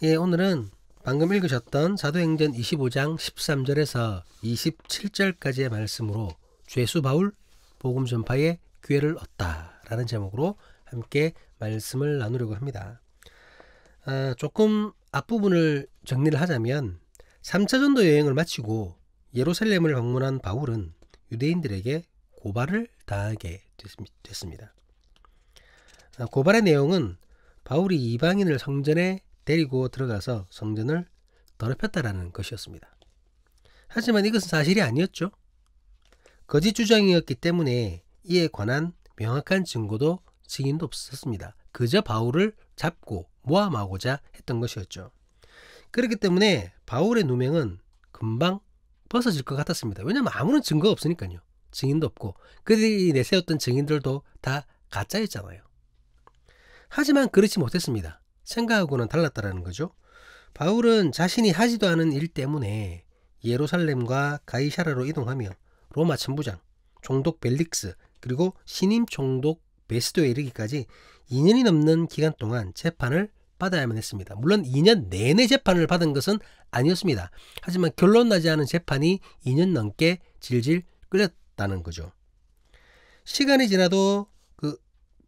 예, 오늘은 방금 읽으셨던 사도행전 25장 13절에서 27절까지의 말씀으로 죄수 바울 복음 전파의 기회를 얻다 라는 제목으로 함께 말씀을 나누려고 합니다. 조금 앞부분을 정리를 하자면 3차 전도 여행을 마치고 예루살렘을 방문한 바울은 유대인들에게 고발을 당하게 됐습니다. 고발의 내용은 바울이 이방인을 성전에 데리고 들어가서 성전을 더럽혔다라는 것이었습니다. 하지만 이것은 사실이 아니었죠. 거짓 주장이었기 때문에 이에 관한 명확한 증거도 증인도 없었습니다. 그저 바울을 잡고 모함하고자 했던 것이었죠. 그렇기 때문에 바울의 누명은 금방 벗어질 것 같았습니다. 왜냐하면 아무런 증거가 없으니까요. 증인도 없고 그들이 내세웠던 증인들도 다 가짜였잖아요. 하지만 그렇지 못했습니다. 생각하고는 달랐다라는 거죠. 바울은 자신이 하지도 않은 일 때문에 예루살렘과 가이사라로 이동하며 로마 천부장, 총독 벨릭스, 그리고 신임 총독 베스도에 이르기까지 2년이 넘는 기간 동안 재판을 받아야만 했습니다. 물론 2년 내내 재판을 받은 것은 아니었습니다. 하지만 결론 나지 않은 재판이 2년 넘게 질질 끌렸다는 거죠. 시간이 지나도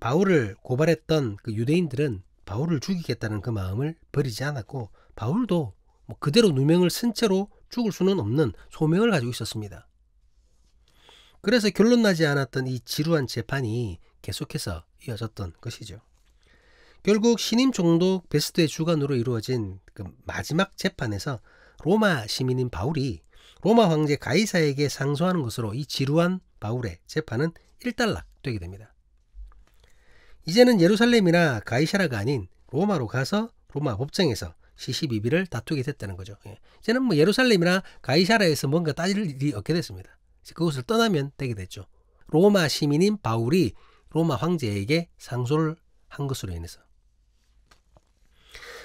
바울을 고발했던 그 유대인들은 바울을 죽이겠다는 그 마음을 버리지 않았고 바울도 그대로 누명을 쓴 채로 죽을 수는 없는 소명을 가지고 있었습니다. 그래서 결론 나지 않았던 이 지루한 재판이 계속해서 이어졌던 것이죠. 결국 신임 총독 베스도의 주관으로 이루어진 그 마지막 재판에서 로마 시민인 바울이 로마 황제 가이사에게 상소하는 것으로 이 지루한 바울의 재판은 일단락되게 됩니다. 이제는 예루살렘이나 가이사라가 아닌 로마로 가서 로마 법정에서 시시비비를 다투게 됐다는 거죠. 이제는 예루살렘이나 가이사라에서 뭔가 따질 일이 없게 됐습니다. 그곳을 떠나면 되게 됐죠. 로마 시민인 바울이 로마 황제에게 상소를 한 것으로 인해서.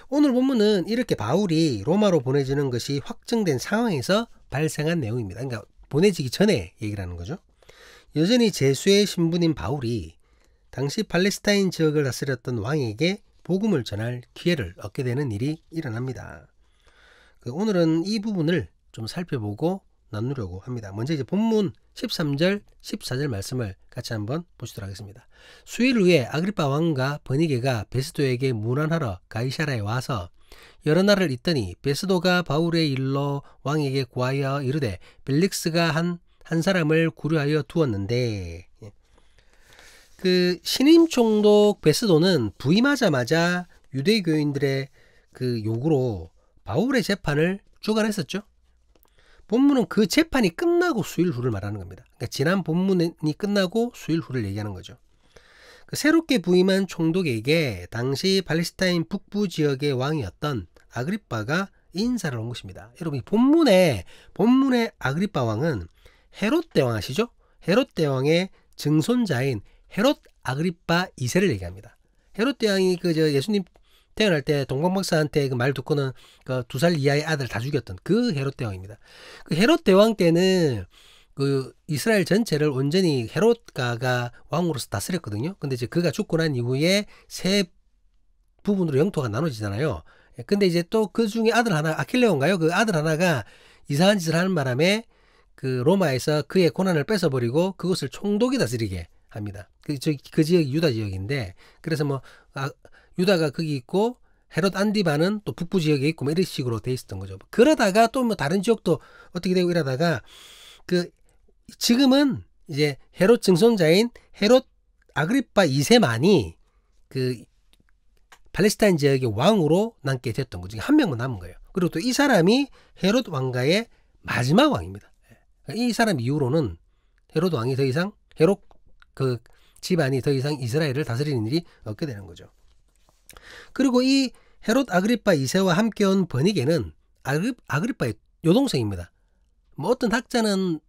오늘 본문은 이렇게 바울이 로마로 보내지는 것이 확정된 상황에서 발생한 내용입니다. 그러니까 보내지기 전에 얘기를 하는 거죠. 여전히 제수의 신분인 바울이 당시 팔레스타인 지역을 다스렸던 왕에게 복음을 전할 기회를 얻게 되는 일이 일어납니다. 오늘은 이 부분을 좀 살펴보고 나누려고 합니다. 먼저 이제 본문 13절, 14절 말씀을 같이 한번 보시도록 하겠습니다. 수일 후에 아그리파 왕과 버니게가 베스도에게 문안하러 가이사라에 와서 여러 날을 있더니 베스도가 바울의 일로 왕에게 고하여 이르되 벨릭스가 한 사람을 구려하여 두었는데 그 신임 총독 베스도는 부임하자마자 유대교인들의 그 요구로 바울의 재판을 주관했었죠. 본문은 그 재판이 끝나고 수일 후를 말하는 겁니다. 그러니까 지난 본문이 끝나고 수일 후를 얘기하는 거죠. 그 새롭게 부임한 총독에게 당시 팔레스타인 북부 지역의 왕이었던 아그리빠가 인사를 한 것입니다. 여러분, 이 본문의 아그리빠 왕은 헤롯 대왕 아시죠? 헤롯 대왕의 증손자인 헤롯 아그리빠 2세를 얘기합니다. 헤롯 대왕이 예수님 태어날 때 동방박사한테 그 말 듣고는 그 2살 이하의 아들 다 죽였던 그 헤롯 대왕입니다. 그 헤롯 대왕 때는 그 이스라엘 전체를 온전히 헤롯가가 왕으로서 다스렸거든요. 근데 이제 그가 죽고 난 이후에 세 부분으로 영토가 나눠지잖아요. 근데 이제 또 그 중에 아들 하나, 아킬레온가요? 그 아들 하나가 이상한 짓을 하는 바람에 그 로마에서 그의 권한을 뺏어버리고 그것을 총독이 다스리게 합니다. 그 지역이 유다 지역인데, 그래서 유다가 거기 있고 헤롯 안디바는 또 북부 지역에 있고 이런 식으로 돼 있었던 거죠. 그러다가 또 다른 지역도 어떻게 되고 이러다가 지금은 이제 헤롯 증손자인 헤롯 아그리빠 2세만이 그 팔레스타인 지역의 왕으로 남게 됐던 거죠. 한 명만 남은 거예요. 그리고 또 이 사람이 헤롯 왕가의 마지막 왕입니다. 이 사람 이후로는 헤롯 왕이 더 이상 헤롯 그 집안이 더 이상 이스라엘을 다스리는 일이 없게 되는 거죠. 그리고 이 헤롯 아그리빠 2세와 함께 온 버니게는 아그리빠의 여동생입니다. 어떤 학자는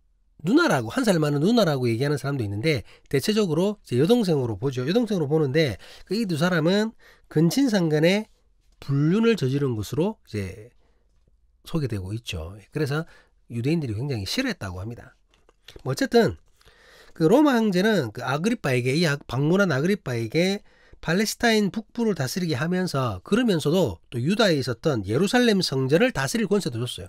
누나라고, 한 살 많은 누나라고 얘기하는 사람도 있는데 대체적으로 이제 여동생으로 보죠. 여동생으로 보는데 이 두 사람은 근친상간의 불륜을 저지른 것으로 이제 소개되고 있죠. 그래서 유대인들이 굉장히 싫어했다고 합니다. 어쨌든 그 로마 황제는 그 아그리빠에게, 이 방문한 아그리빠에게 팔레스타인 북부를 다스리게 하면서 그러면서도 또 유다에 있었던 예루살렘 성전을 다스릴 권세도 줬어요.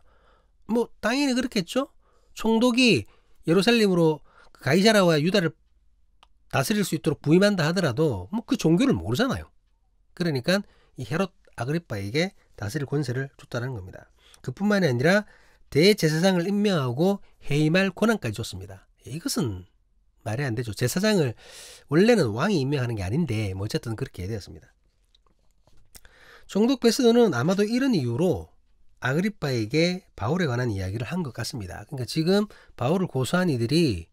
뭐 당연히 그렇겠죠. 총독이 예루살렘으로 가이사라와 유다를 다스릴 수 있도록 부임한다 하더라도 뭐 그 종교를 모르잖아요. 그러니까 이 헤롯 아그리빠에게 다스릴 권세를 줬다는 겁니다. 그뿐만이 아니라 대제사장을 임명하고 해임할 권한까지 줬습니다. 이것은 말이 안 되죠. 제사장을 원래는 왕이 임명하는 게 아닌데 뭐 어쨌든 그렇게 되었습니다. 총독 베스도는 아마도 이런 이유로 아그리빠에게 바울에 관한 이야기를 한 것 같습니다. 그러니까 지금 바울을 고소한 이들이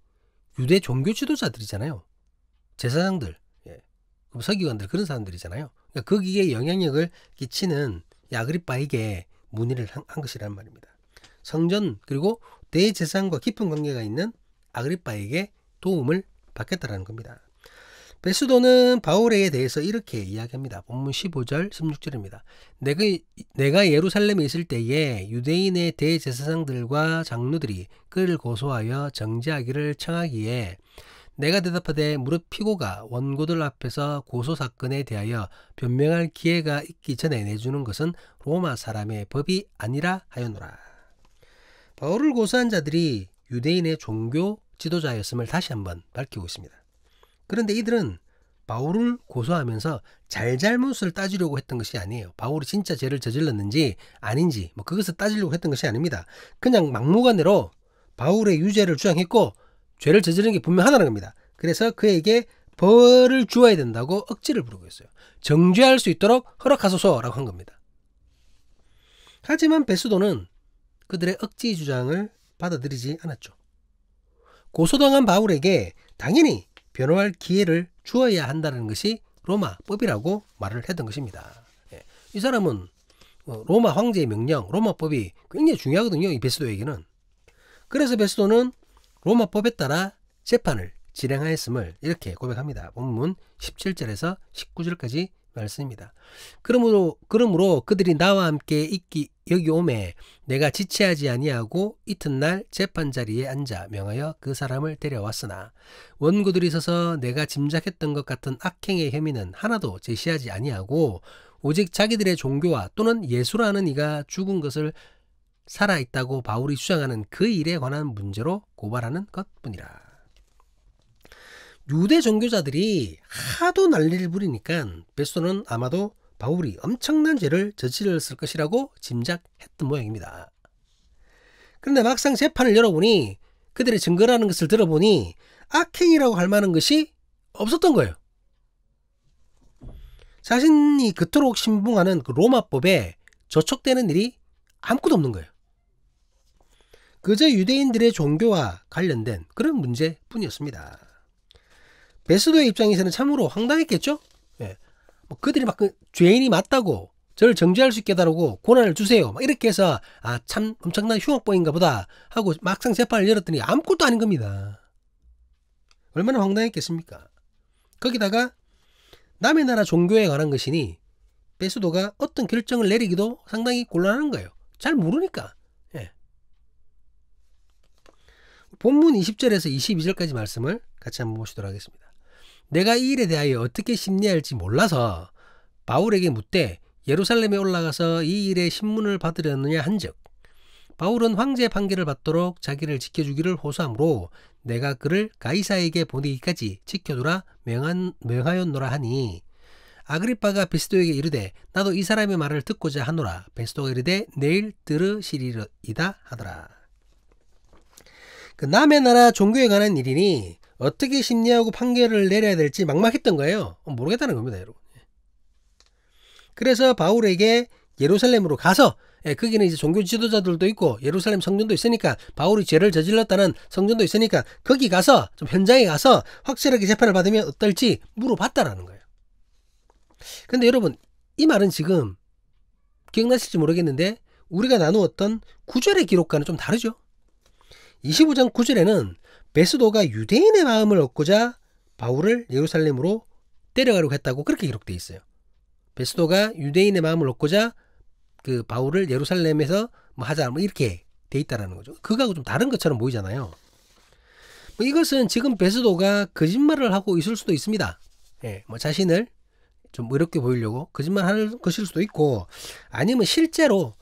유대 종교 지도자들이잖아요. 제사장들, 서기관들 그런 사람들이잖아요. 그러니까 거기에 영향력을 끼치는 아그리빠에게 문의를 한 것이란 말입니다. 성전 그리고 대제사장과 깊은 관계가 있는 아그리빠에게 도움을 받겠다라는 겁니다. 베스도는 바울에 대해서 이렇게 이야기합니다. 본문 15절 16절입니다. 내가 예루살렘에 있을 때에 유대인의 대제사장들과 장로들이 그를 고소하여 정죄하기를 청하기에 내가 대답하되 무릇 피고가 원고들 앞에서 고소사건에 대하여 변명할 기회가 있기 전에 내주는 것은 로마 사람의 법이 아니라 하였노라. 바울을 고소한 자들이 유대인의 종교 지도자였음을 다시 한번 밝히고 있습니다. 그런데 이들은 바울을 고소하면서 잘잘못을 따지려고 했던 것이 아니에요. 바울이 진짜 죄를 저질렀는지 아닌지 뭐 그것을 따지려고 했던 것이 아닙니다. 그냥 막무가내로 바울의 유죄를 주장했고 죄를 저지른 게 분명하다는 겁니다. 그래서 그에게 벌을 주어야 된다고 억지를 부르고 있어요. 정죄할 수 있도록 허락하소서라고 한 겁니다. 하지만 베스도는 그들의 억지 주장을 받아들이지 않았죠. 고소당한 바울에게 당연히 변호할 기회를 주어야 한다는 것이 로마 법이라고 말을 했던 것입니다. 이 사람은 로마 황제의 명령, 로마 법이 굉장히 중요하거든요. 이 베스도에게는. 그래서 베스도는 로마 법에 따라 재판을 진행하였음을 이렇게 고백합니다. 본문 17절에서 19절까지 말씀입니다. 그러므로 그들이 나와 함께 여기 오매 내가 지체하지 아니하고 이튿날 재판 자리에 앉아 명하여 그 사람을 데려왔으나 원고들이 있어서 내가 짐작했던 것 같은 악행의 혐의는 하나도 제시하지 아니하고 오직 자기들의 종교와 또는 예수라는 이가 죽은 것을 살아있다고 바울이 주장하는 그 일에 관한 문제로 고발하는 것뿐이라. 유대 종교자들이 하도 난리를 부리니까 베스도는 아마도 바울이 엄청난 죄를 저질렀을 것이라고 짐작했던 모양입니다. 그런데 막상 재판을 열어보니 그들의 증거라는 것을 들어보니 악행이라고 할 만한 것이 없었던 거예요. 자신이 그토록 신봉하는 그 로마법에 저촉되는 일이 아무것도 없는 거예요. 그저 유대인들의 종교와 관련된 그런 문제뿐이었습니다. 베스도의 입장에서는 참으로 황당했겠죠? 뭐 그들이 막 죄인이 맞다고 저를 정죄할 수 있게 해달라고 고난을 주세요. 막 이렇게 해서 참 엄청난 흉악범인가 보다 하고 막상 재판을 열었더니 아무것도 아닌 겁니다. 얼마나 황당했겠습니까? 거기다가 남의 나라 종교에 관한 것이니 베스도가 어떤 결정을 내리기도 상당히 곤란한 거예요. 잘 모르니까. 본문 20절에서 22절까지 말씀을 같이 한번 보시도록 하겠습니다. 내가 이 일에 대하여 어떻게 심리할지 몰라서 바울에게 묻되 예루살렘에 올라가서 이 일의 신문을 받으려느냐 한즉 바울은 황제의 판결을 받도록 자기를 지켜주기를 호소하므로 내가 그를 가이사에게 보내기까지 지켜두라 명하였노라 하니 아그리빠가 베스도에게 이르되 나도 이 사람의 말을 듣고자 하노라. 베스도가 이르되 내일 들으시리이다 하더라. 그 남의 나라 종교에 관한 일이니 어떻게 심리하고 판결을 내려야 될지 막막했던 거예요. 모르겠다는 겁니다, 여러분. 그래서 바울에게 예루살렘으로 가서 거기는 이제 종교 지도자들도 있고 예루살렘 성전도 있으니까 바울이 죄를 저질렀다는 성전도 있으니까 거기 가서 좀 현장에 가서 확실하게 재판을 받으면 어떨지 물어봤다라는 거예요. 근데 여러분 이 말은 지금 기억나실지 모르겠는데 우리가 나누었던 9절의 기록과는 좀 다르죠. 25장 9절에는 베스도가 유대인의 마음을 얻고자 바울을 예루살렘으로 데려가려고 했다고 그렇게 기록되어 있어요. 베스도가 유대인의 마음을 얻고자 그 바울을 예루살렘에서 뭐 하자 뭐 이렇게 돼 있다라는 거죠. 그거하고 좀 다른 것처럼 보이잖아요. 뭐 이것은 지금 베스도가 거짓말을 하고 있을 수도 있습니다. 뭐 자신을 좀 어렵게 보이려고 거짓말하는 것일 수도 있고, 아니면 실제로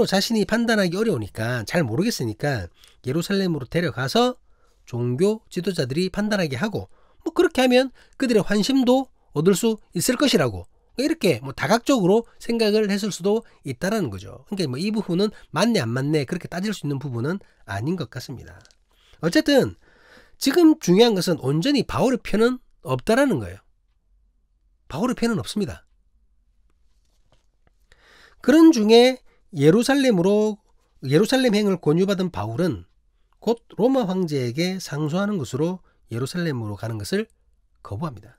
자신이 판단하기 어려우니까 잘 모르겠으니까 예루살렘으로 데려가서 종교 지도자들이 판단하게 하고, 뭐 그렇게 하면 그들의 환심도 얻을 수 있을 것이라고 이렇게 뭐 다각적으로 생각을 했을 수도 있다라는 거죠. 그러니까 뭐 이 부분은 맞네 안 맞네 그렇게 따질 수 있는 부분은 아닌 것 같습니다. 어쨌든 지금 중요한 것은 온전히 바울의 편은 없다라는 거예요. 바울의 편은 없습니다. 그런 중에 예루살렘행을 권유받은 바울은 곧 로마 황제에게 상소하는 것으로 예루살렘으로 가는 것을 거부합니다.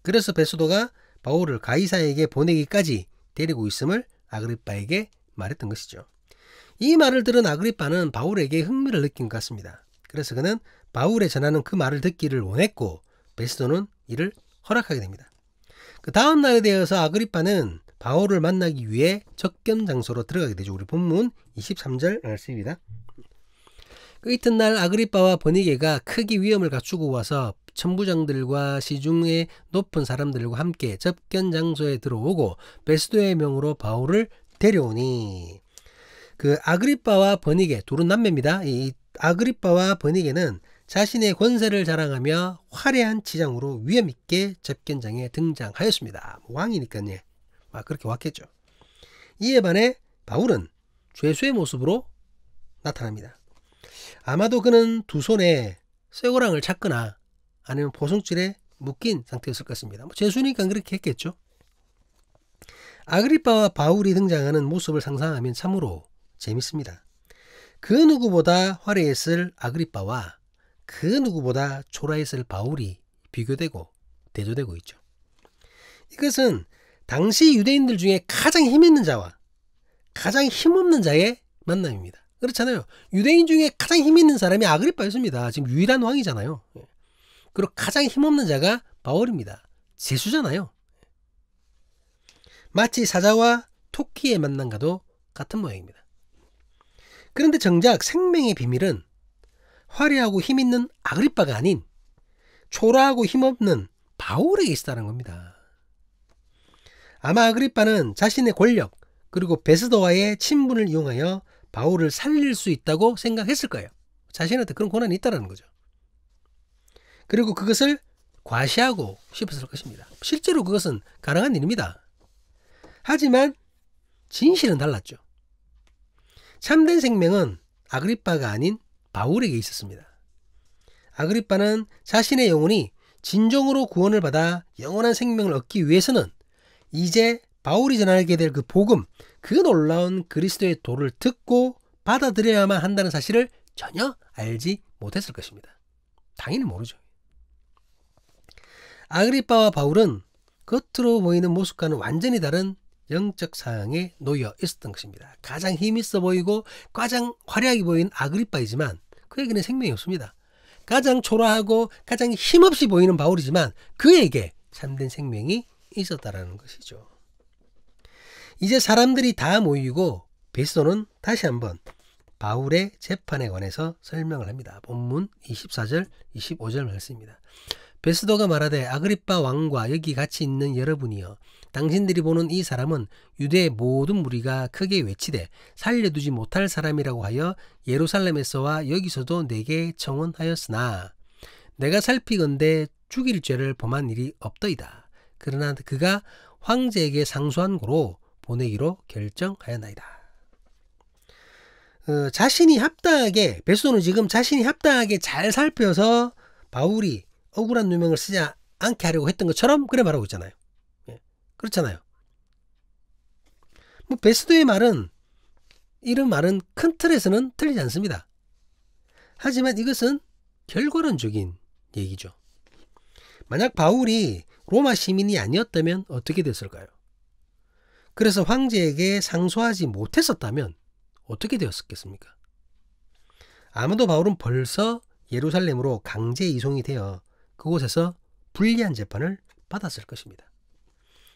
그래서 베스도가 바울을 가이사에게 보내기까지 데리고 있음을 아그리빠에게 말했던 것이죠. 이 말을 들은 아그리빠는 바울에게 흥미를 느낀 것 같습니다. 그래서 그는 바울의 전하는 그 말을 듣기를 원했고 베스도는 이를 허락하게 됩니다. 그 다음 날에 대해서 아그리빠는 바울을 만나기 위해 접견 장소로 들어가게 되죠. 우리 본문 23절 말씀입니다. 그 이튿날 아그리빠와 버니게가 크게 위험을 갖추고 와서 천부장들과 시중의 높은 사람들과 함께 접견 장소에 들어오고 베스도의 명으로 바울을 데려오니, 그 아그리빠와 버니게 둘은 남매입니다. 이 아그리빠와 버니게는 자신의 권세를 자랑하며 화려한 치장으로 위험있게 접견장에 등장하였습니다. 왕이니까요. 그렇게 왔겠죠. 이에 반해 바울은 죄수의 모습으로 나타납니다. 아마도 그는 두 손에 쇠고랑을 찾거나 아니면 보송줄에 묶인 상태였을 것입니다. 죄수니까 그렇게 했겠죠. 아그리빠와 바울이 등장하는 모습을 상상하면 참으로 재밌습니다. 그 누구보다 화려했을 아그리빠와 그 누구보다 초라했을 바울이 비교되고 대조되고 있죠. 이것은 당시 유대인들 중에 가장 힘있는 자와 가장 힘없는 자의 만남입니다. 그렇잖아요. 유대인 중에 가장 힘있는 사람이 아그리빠였습니다. 지금 유일한 왕이잖아요. 그리고 가장 힘없는 자가 바울입니다. 죄수잖아요. 마치 사자와 토끼의 만남과도 같은 모양입니다. 그런데 정작 생명의 비밀은 화려하고 힘있는 아그리빠가 아닌 초라하고 힘없는 바울에게 있다는 겁니다. 아마 아그리빠는 자신의 권력 그리고 베스도와의 친분을 이용하여 바울을 살릴 수 있다고 생각했을 거예요. 자신한테 그런 권한이 있다는 거죠. 그리고 그것을 과시하고 싶었을 것입니다. 실제로 그것은 가능한 일입니다. 하지만 진실은 달랐죠. 참된 생명은 아그리빠가 아닌 바울에게 있었습니다. 아그리빠는 자신의 영혼이 진정으로 구원을 받아 영원한 생명을 얻기 위해서는 이제 바울이 전하게 될 그 복음, 그 놀라운 그리스도의 도를 듣고 받아들여야만 한다는 사실을 전혀 알지 못했을 것입니다. 당연히 모르죠. 아그리빠와 바울은 겉으로 보이는 모습과는 완전히 다른 영적 상황에 놓여 있었던 것입니다. 가장 힘있어 보이고 가장 화려하게 보이는 아그리빠이지만 그에게는 생명이 없습니다. 가장 초라하고 가장 힘없이 보이는 바울이지만 그에게 참된 생명이 있었다라는 것이죠. 이제 사람들이 다 모이고 베스도는 다시 한번 바울의 재판에 관해서 설명을 합니다. 본문 24절 25절 말씀입니다. 베스도가 말하되 아그리빠 왕과 여기 같이 있는 여러분이여, 당신들이 보는 이 사람은 유대의 모든 무리가 크게 외치되 살려두지 못할 사람이라고 하여 예루살렘에서와 여기서도 내게 청원하였으나 내가 살피건대 죽일 죄를 범한 일이 없더이다. 그러나 그가 황제에게 상소한 고로 보내기로 결정하였나이다. 자신이 합당하게, 베스도는 지금 자신이 합당하게 잘 살펴서 바울이 억울한 누명을 쓰지 않게 하려고 했던 것처럼 그래 말하고 있잖아요. 그렇잖아요. 베스도의 말은, 이런 말은 큰 틀에서는 틀리지 않습니다. 하지만 이것은 결과론적인 얘기죠. 만약 바울이 로마 시민이 아니었다면 어떻게 됐을까요? 그래서 황제에게 상소하지 못했었다면 어떻게 되었겠습니까? 아마도 바울은 벌써 예루살렘으로 강제 이송이 되어 그곳에서 불리한 재판을 받았을 것입니다.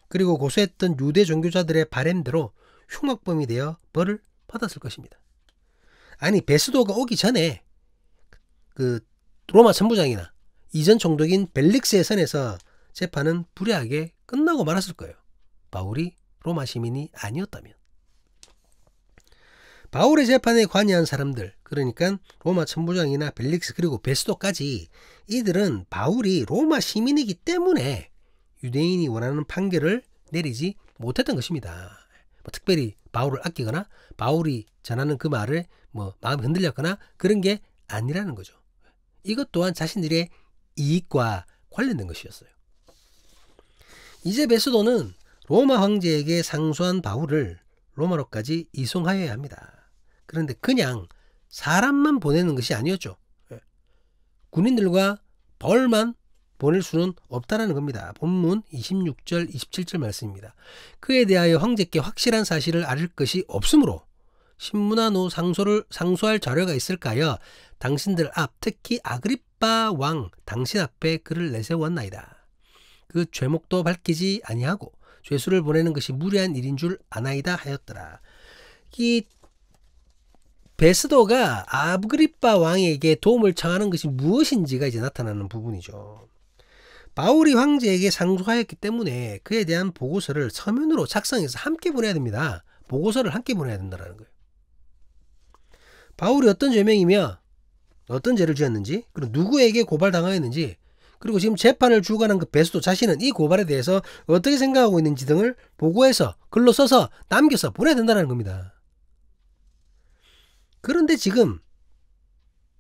그리고 고소했던 유대 종교자들의 바램대로 흉악범이 되어 벌을 받았을 것입니다. 아니, 베스도가 오기 전에 그 로마 천부장이나 이전 총독인 벨릭스의 선에서 재판은 불리하게 끝나고 말았을 거예요. 바울이 로마 시민이 아니었다면. 바울의 재판에 관여한 사람들, 그러니까 로마 천부장이나 벨릭스 그리고 베스도까지, 이들은 바울이 로마 시민이기 때문에 유대인이 원하는 판결을 내리지 못했던 것입니다. 특별히 바울을 아끼거나 바울이 전하는 그 말을 마음이 흔들렸거나 그런 게 아니라는 거죠. 이것 또한 자신들의 이익과 관련된 것이었어요. 이제 베스도는 로마 황제에게 상소한 바울을 로마로까지 이송하여야 합니다. 그런데 그냥 사람만 보내는 것이 아니었죠. 군인들과 벌만 보낼 수는 없다라는 겁니다. 본문 26절 27절 말씀입니다. 그에 대하여 황제께 확실한 사실을 알릴 것이 없으므로 신문한 후 상소할 자료가 있을까요? 당신들 앞, 특히 아그리빠 왕 당신 앞에 그를 내세웠나이다. 그 죄목도 밝히지 아니하고 죄수를 보내는 것이 무리한 일인 줄 아나이다 하였더라. 이 베스도가 아그리빠 왕에게 도움을 청하는 것이 무엇인지가 이제 나타나는 부분이죠. 바울이 황제에게 상소하였기 때문에 그에 대한 보고서를 서면으로 작성해서 함께 보내야 됩니다. 보고서를 함께 보내야 된다는 거예요. 바울이 어떤 죄명이며 어떤 죄를 지었는지, 그리고 누구에게 고발당하였는지, 그리고 지금 재판을 주관한 그 베스도 자신은 이 고발에 대해서 어떻게 생각하고 있는지 등을 보고해서 글로 써서 남겨서 보내야 된다는 겁니다. 그런데 지금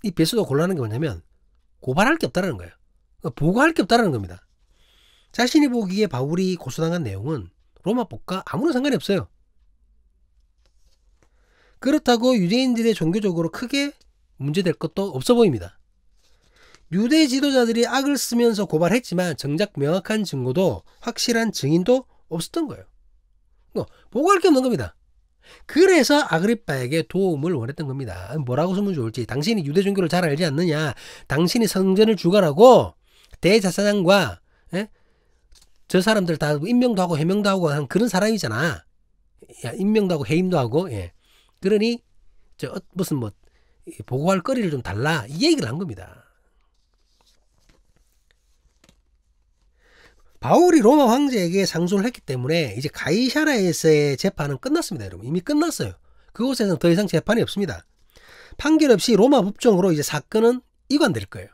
이 베스도 곤란한 게 뭐냐면 고발할 게 없다는 거예요. 보고할 게 없다는 겁니다. 자신이 보기에 바울이 고소당한 내용은 로마법과 아무런 상관이 없어요. 그렇다고 유대인들의 종교적으로 크게 문제될 것도 없어 보입니다. 유대 지도자들이 악을 쓰면서 고발했지만 정작 명확한 증거도 확실한 증인도 없었던 거예요. 보고할 게 없는 겁니다. 그래서 아그리빠에게 도움을 원했던 겁니다. 뭐라고 쓰면 좋을지. 당신이 유대 종교를 잘 알지 않느냐. 당신이 성전을 주관하고 대제사장과 저 사람들 다 임명도 하고 해명도 하고 하는 그런 사람이잖아. 임명도 하고 해임도 하고. 그러니 무슨 보고할 거리를 좀 달라. 이 얘기를 한 겁니다. 바울이 로마 황제에게 상소를 했기 때문에 이제 가이사랴에서의 재판은 끝났습니다. 여러분, 이미 끝났어요. 그곳에서는 더 이상 재판이 없습니다. 판결 없이 로마 법정으로 이제 사건은 이관될 거예요.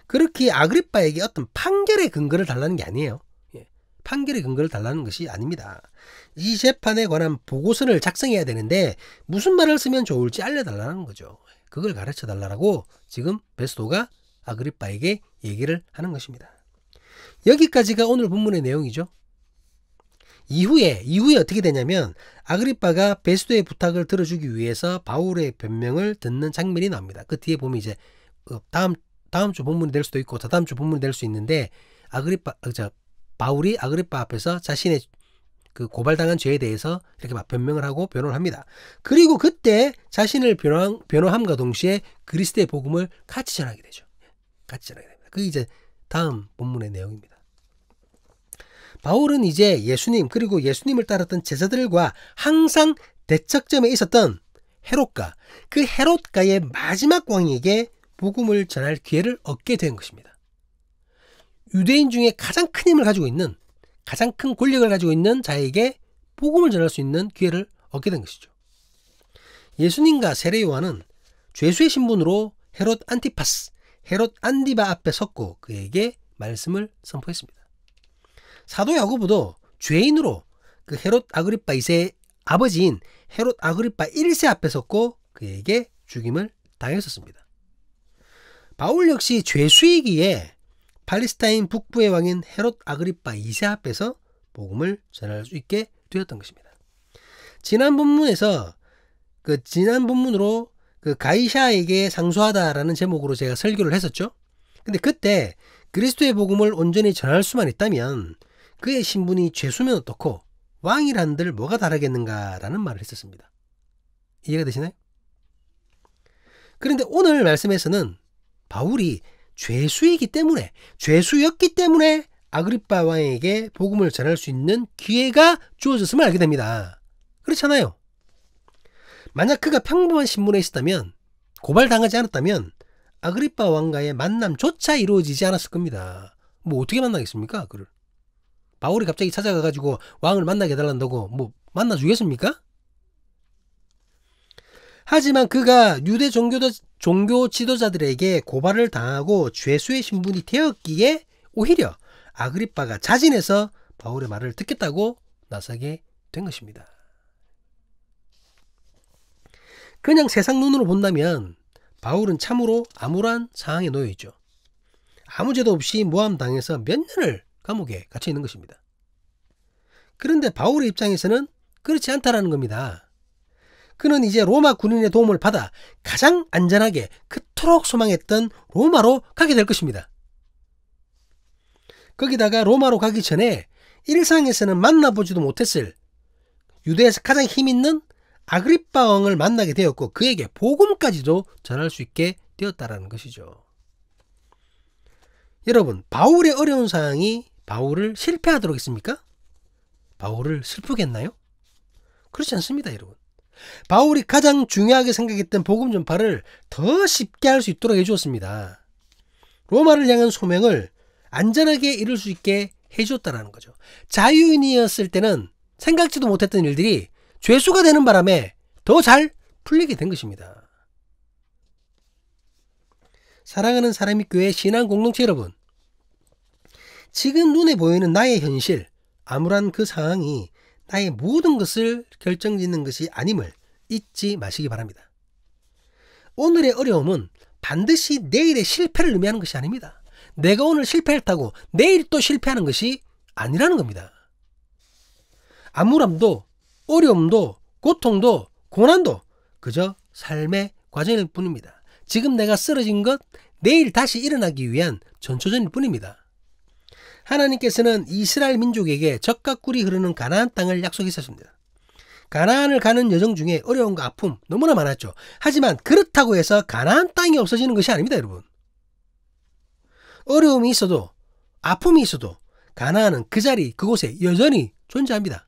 그렇게 아그리빠에게 어떤 판결의 근거를 달라는 게 아니에요. 판결의 근거를 달라는 것이 아닙니다. 이 재판에 관한 보고서를 작성해야 되는데 무슨 말을 쓰면 좋을지 알려달라는 거죠. 그걸 가르쳐 달라고 지금 베스도가 아그리빠에게 얘기를 하는 것입니다. 여기까지가 오늘 본문의 내용이죠. 이후에 어떻게 되냐면 아그리빠가 베스도의 부탁을 들어주기 위해서 바울의 변명을 듣는 장면이 나옵니다. 그 뒤에 보면 이제 다음 주 본문이 될 수도 있고 다다음 주 본문이 될 수 있는데 바울이 아그리빠 앞에서 자신의 그 고발당한 죄에 대해서 이렇게 막 변명을 하고 변호를 합니다. 그리고 그때 자신을 변호함과 동시에 그리스도의 복음을 같이 전하게 되죠. 같이 전하게 됩니다. 그게 이제 다음 본문의 내용입니다. 바울은 이제 예수님 그리고 예수님을 따랐던 제자들과 항상 대척점에 있었던 헤롯과 그 헤롯가의 마지막 왕에게 복음을 전할 기회를 얻게 된 것입니다. 유대인 중에 가장 큰 힘을 가지고 있는, 가장 큰 권력을 가지고 있는 자에게 복음을 전할 수 있는 기회를 얻게 된 것이죠. 예수님과 세례 요한은 죄수의 신분으로 헤롯 안티파스, 헤롯 안디바 앞에 섰고 그에게 말씀을 선포했습니다. 사도 야고보도 죄인으로 그 헤롯 아그리빠 2세의 아버지인 헤롯 아그리빠 1세 앞에 섰고 그에게 죽임을 당했었습니다. 바울 역시 죄수이기에 팔레스타인 북부의 왕인 헤롯 아그리빠 2세 앞에서 복음을 전할 수 있게 되었던 것입니다. 지난 본문으로 그 가이샤에게 상소하다라는 제목으로 제가 설교를 했었죠. 근데 그때 그리스도의 복음을 온전히 전할 수만 있다면 그의 신분이 죄수면 어떻고 왕이란들 뭐가 다르겠는가라는 말을 했었습니다. 이해가 되시나요? 그런데 오늘 말씀에서는 바울이 죄수였기 때문에 아그리빠 왕에게 복음을 전할 수 있는 기회가 주어졌음을 알게 됩니다. 그렇잖아요. 만약 그가 평범한 신분에 있었다면, 고발당하지 않았다면 아그리빠 왕과의 만남조차 이루어지지 않았을 겁니다. 뭐 어떻게 만나겠습니까? 그를 바울이 갑자기 찾아가가지고 왕을 만나게 해달란다고 뭐 만나주겠습니까? 하지만 그가 유대 종교 지도자들에게 고발을 당하고 죄수의 신분이 되었기에 오히려 아그리빠가 자진해서 바울의 말을 듣겠다고 나서게 된 것입니다. 그냥 세상 눈으로 본다면 바울은 참으로 암울한 상황에 놓여 있죠. 아무 죄도 없이 모함당해서 몇 년을 감옥에 갇혀 있는 것입니다. 그런데 바울의 입장에서는 그렇지 않다라는 겁니다. 그는 이제 로마 군인의 도움을 받아 가장 안전하게 그토록 소망했던 로마로 가게 될 것입니다. 거기다가 로마로 가기 전에 일상에서는 만나보지도 못했을 유대에서 가장 힘있는 아그리빠 왕을 만나게 되었고 그에게 복음까지도 전할 수 있게 되었다라는 것이죠. 여러분, 바울의 어려운 상황이 바울을 실패하도록 했습니까? 바울을 슬프게 했나요? 그렇지 않습니다, 여러분. 바울이 가장 중요하게 생각했던 복음 전파를 더 쉽게 할 수 있도록 해주었습니다. 로마를 향한 소명을 안전하게 이룰 수 있게 해주었다는 거죠. 자유인이었을 때는 생각지도 못했던 일들이 죄수가 되는 바람에 더 잘 풀리게 된 것입니다. 사랑하는 사람의 교회 신앙 공동체 여러분, 지금 눈에 보이는 나의 현실, 암울한 그 상황이 나의 모든 것을 결정짓는 것이 아님을 잊지 마시기 바랍니다. 오늘의 어려움은 반드시 내일의 실패를 의미하는 것이 아닙니다. 내가 오늘 실패했다고 내일 또 실패하는 것이 아니라는 겁니다. 암울함도 어려움도 고통도 고난도 그저 삶의 과정일 뿐입니다. 지금 내가 쓰러진 것 내일 다시 일어나기 위한 전초전일 뿐입니다. 하나님께서는 이스라엘 민족에게 젖과 꿀이 흐르는 가나안 땅을 약속했었습니다. 가나안을 가는 여정 중에 어려움과 아픔 너무나 많았죠. 하지만 그렇다고 해서 가나안 땅이 없어지는 것이 아닙니다, 여러분. 어려움이 있어도 아픔이 있어도 가나안은 그 자리 그곳에 여전히 존재합니다.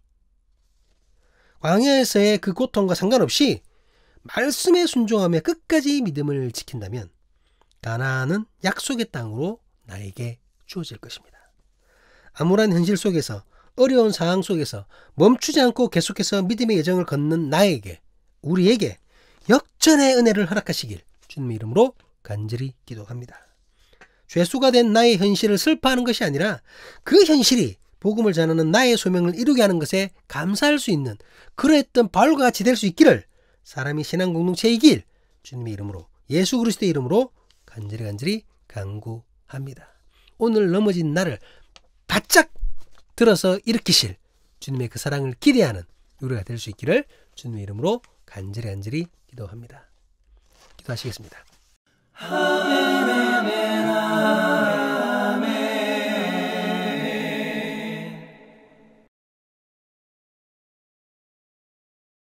광야에서의 그 고통과 상관없이 말씀에 순종하며 끝까지 믿음을 지킨다면 가나안은 약속의 땅으로 나에게 주어질 것입니다. 암울한 현실 속에서 어려운 상황 속에서 멈추지 않고 계속해서 믿음의 여정을 걷는 나에게 우리에게 역전의 은혜를 허락하시길 주님의 이름으로 간절히 기도합니다. 죄수가 된 나의 현실을 슬퍼하는 것이 아니라 그 현실이 복음을 전하는 나의 소명을 이루게 하는 것에 감사할 수 있는 그러했던 바울과 같이 될 수 있기를 사람이 신앙 공동체이길 주님의 이름으로 예수 그리스도의 이름으로 간절히 간구합니다. 오늘 넘어진 나를 바짝 들어서 일으키실 주님의 그 사랑을 기대하는 우리가 될 수 있기를 주님의 이름으로 간절히 기도합니다. 기도하시겠습니다.